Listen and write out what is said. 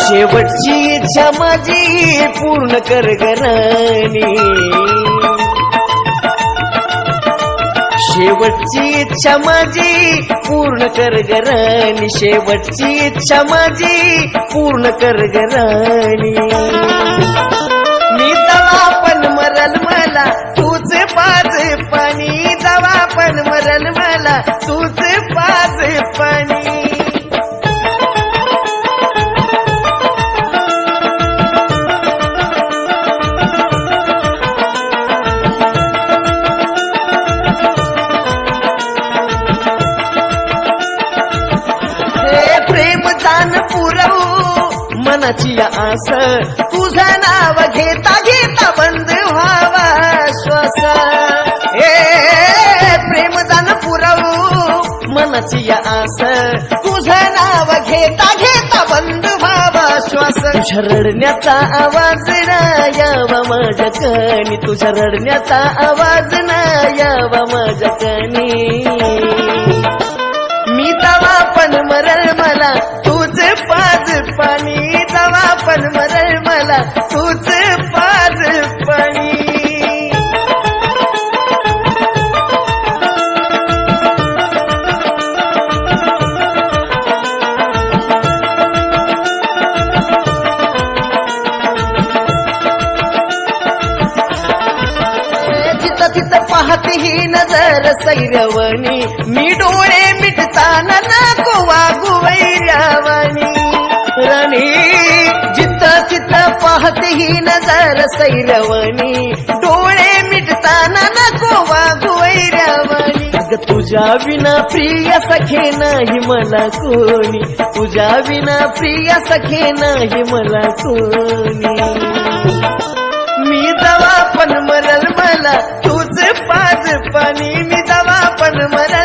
शेवटची इच्छा माझी पूर्ण कर ग राणी, शेवटची इच्छा माझी पूर्ण कर ग राणी, शेवटची इच्छा माझी पूर्ण कर ग राणी. मी जवा पण मरल मला तूच पाज पाणी, जवा पण मरल मला तूच पाज पाणी. पुरवू मनाची आस, तुझं नाव घेता घेता बंद व्हावा श्वास. प्रेम जाण पुरवू मनाची आस, तुझं नाव घेता घेता बंद व्हावा श्वास. तुझ्या रडण्याचा आवाज ना यावा माझ्या कानी, तुझ्या रडण्याचा आवाज ना यावा माझ्या कानी. मी तवा पण मरल मला तूच पाज पाणी, तवा पण मरल मला तूच पाज पाणी. जिथं तिथं पाहते ही नजर सैरवणी, मी डोळे मिटताना नको वागू वैर्यावानी राणी. जिथं तिथं पाहते ही नजर सैरवणी, डोळे मिटताना नको वागू वैर्यावानी. अगं तुझ्या विना प्रिय सखे नाही मला कोणी, तुझ्या विना प्रिय सखे नाही मला कोणी. मी जवा पण मरल मला तूच पाज पाणी, मी जवा पण मरल